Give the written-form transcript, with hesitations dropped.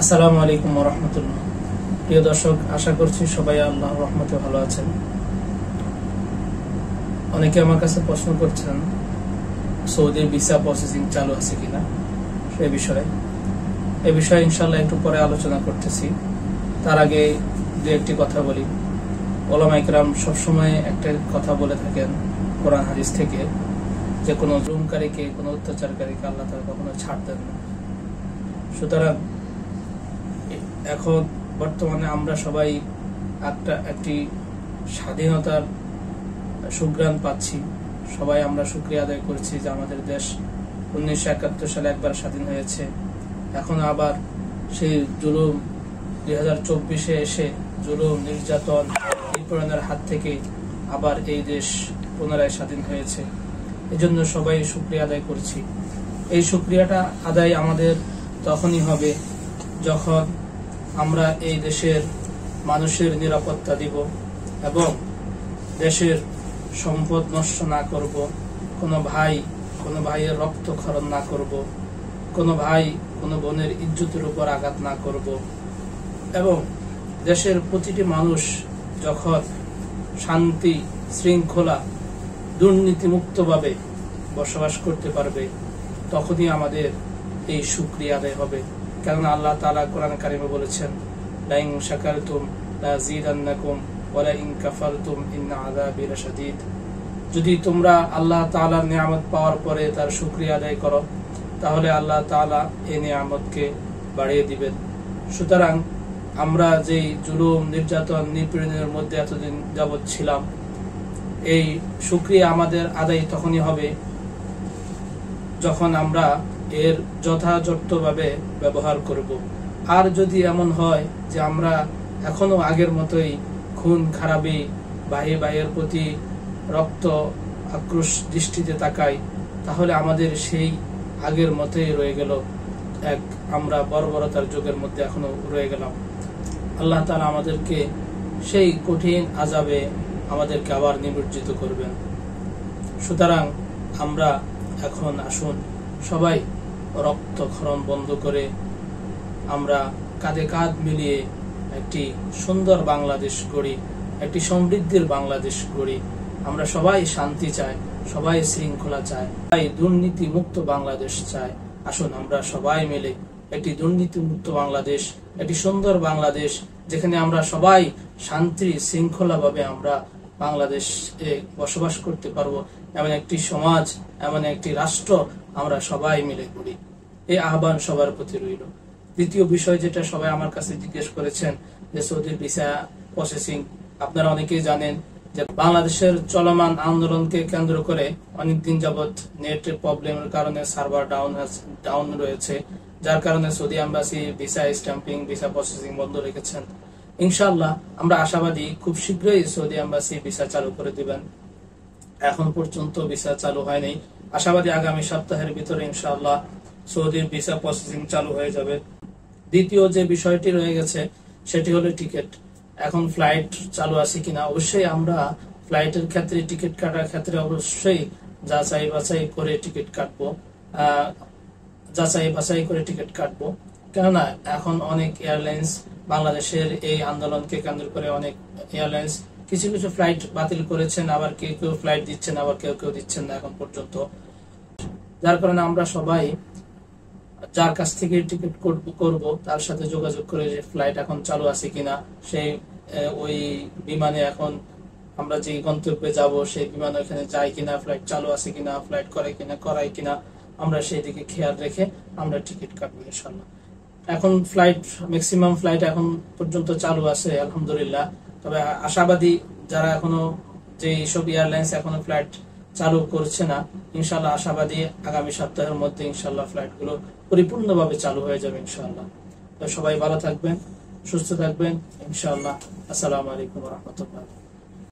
আসসালামু আলাইকুম ওয়া রাহমাতুল্লাহ। প্রিয় দর্শক, আশা করছি সবাই আল্লাহর রহমতে ভালো আছেন। অনেকে আমার কাছে প্রশ্ন করছেন সৌদির ভিসা প্রসেসিং চালু আছে কিনা এই বিষয়ে ইনশাআল্লাহ একটু পরে আলোচনা করতেছি। তার আগে দু একটি কথা বলি। উলামা ইকরাম সবসময় একটা কথা বলে থাকেন কোরআন হাদিস থেকে, যে কোনো জুলুমকারীকে, কোনো অত্যাচারকারীকে আল্লাহ তাআলা কখনো ছাড় দেন না। সুতরাং এখন বর্তমানে আমরা সবাই একটি স্বাধীনতার সুঘ্রাণ পাচ্ছি। সবাই আমরা শুকরিয়া আদায় করছি যে আমাদের দেশ 1971 সালে একবার স্বাধীন হয়েছে। এখন আবার সেই জুলুম 2024-এ এসে জুলুম, নির্যাতন, নিপীড়নের হাত থেকে আবার এই দেশ পুনরায় স্বাধীন হয়েছে। এজন্য সবাই শুকরিয়া আদায় করছি। এই শুকরিয়াটা আদায় আমাদের তখনই হবে যখন আমরা এই দেশের মানুষের নিরাপত্তা দিব এবং দেশের সম্পদ নষ্ট না করব, কোনো ভাইয়ের রক্তক্ষরণ না করব, কোনো ভাই কোনো বোনের ইজ্জতের উপর আঘাত না করব এবং দেশের প্রতিটি মানুষ যখন শান্তি, শৃঙ্খলা, দুর্নীতিমুক্তভাবে বসবাস করতে পারবে, তখনই আমাদের এই শুকরিয়া আদায় হবে। কারণ আল্লাহ তাআলা কোরআন কারিমে বলেছেন, লাইন শাকারতুম লাযীদান্নাকুম ওয়া লাইন কাফারতুম ইন্না আযাবি লাশাদীদ। যদি তোমরা আল্লাহ তাআলার নিয়ামত পাওয়ার পরে তার শুকরিয়া আদায় করো, তাহলে আল্লাহ তাআলা এই নিয়ামতকে বাড়িয়ে দিবেন। সুতরাং আমরা যেই জুলুম, নির্যাতন, নিপীড়নের মধ্যে এতদিন যাবৎ ছিলাম, এই শুকরিয়া আমাদের আদায় তখনই হবে যখন আমরা এর যথাযথভাবে ব্যবহার করব। আর যদি এমন হয় যে আমরা এখনো আগের মতোই খুন খারাপি, ভাইয়ের প্রতি রক্ত আক্রোশ দৃষ্টিতে তাকাই, তাহলে আমাদের সেই আগের মতোই রয়ে গেল, আমরা বর্বরতার যুগের মধ্যে এখনো রয়ে গেলাম। আল্লাহ তাআলা আমাদেরকে সেই কঠিন আযাবে আমাদেরকে আবার নিমজ্জিত করবেন। সুতরাং আমরা এখন আসুন সবাই রক্তক্ষরণ বন্ধ করে আমরা কাঁধে কাঁধ মিলিয়ে একটি সুন্দর বাংলাদেশ গড়ি, একটি সমৃদ্ধির বাংলাদেশ গড়ি। আমরা সবাই শান্তি চাই, সবাই শৃঙ্খলা চাই, সবাই দুর্নীতি মুক্ত বাংলাদেশ চাই। আসুন আমরা সবাই মিলে একটি দুর্নীতি মুক্ত বাংলাদেশ, একটি সুন্দর বাংলাদেশ, যেখানে আমরা সবাই শান্তি শৃঙ্খলা ভাবে আমরা বাংলাদেশে বসবাস করতে পারবো, এমন একটি সমাজ, এমন একটি রাষ্ট্র আমরা সবাই মিলে করি। এই আহ্বান সবার প্রতি রইল। দ্বিতীয় বিষয় যেটা সবাই আমার কাছে জিজ্ঞেস করেছেন, যে সৌদির ভিসা প্রসেসিং। আপনারা অনেকেই জানেন যে বাংলাদেশের চলমান আন্দোলনকে কেন্দ্র করে অনেকদিন যাবৎ নেট প্রবলেমের কারণে সার্ভার ডাউন রয়েছে, যার কারণে Saudi embassy visa stumping, visa processing বন্ধ রেখেছেন। ইনশাআল্লাহ আমরা আশাবাদী খুব শীঘ্রই সৌদি এম্বাসি ভিসা চালু করে দিবেন। এখন পর্যন্ত ভিসা চালু হয়নি, আশাবাদী আগামী সপ্তাহের ভিতরে ইনশাআল্লাহ সৌদির ভিসা প্রসেসিং চালু হয়ে যাবে। দ্বিতীয় যে বিষয়টি রয়ে গেছে সেটি হলো টিকিট। এখন ফ্লাইট চালু আছে কিনা। অবশ্যই আমরা ফ্লাইটের ক্ষেত্রে, টিকিট কাটার ক্ষেত্রে অবশ্যই যাচাই বাছাই করে টিকিট কাটবো, কেননা এখন অনেক এয়ারলাইন্স বাংলাদেশের এই আন্দোলনকে কেন্দ্র করে অনেক এয়ারলাইন্স কিছু ফ্লাইট বাতিল করেছেন, আবার কেউ ফ্লাইট দিচ্ছেন, আবার কেউ দিচ্ছেন না এখন পর্যন্ত। যার কারণে আমরা সবাই যার কাছ থেকে টিকিট করব তার সাথে যোগাযোগ করে যে ফ্লাইট এখন চালু আছে কিনা, সেই ওই বিমানে এখন আমরা যে গন্তব্যে যাব সেই বিমান ওখানে যায় কিনা, ফ্লাইট চালু আছে কিনা, ফ্লাইট করায় কিনা, আমরা সেই দিকে খেয়াল রেখে আমরা টিকিট কাটবো ইনশাআল্লাহ। এখন ম্যাক্সিমাম ফ্লাইট এখন পর্যন্ত চালু আছে আলহামদুলিল্লাহ। তবে আশাবাদী যারা এখনো, যে সব এয়ারলাইন্স এখনো ফ্লাইট চালু করছে না, ইনশাআল্লাহ আশাবাদী আগামী সপ্তাহের মধ্যে ইনশাআল্লাহ ফ্লাইট গুলো পরিপূর্ণভাবে চালু হয়ে যাবে ইনশাআল্লাহ। তো সবাই ভালো থাকবেন, সুস্থ থাকবেন ইনশাআল্লাহ। আসসালামু আলাইকুম ওয়া রাহমাতুল্লাহ।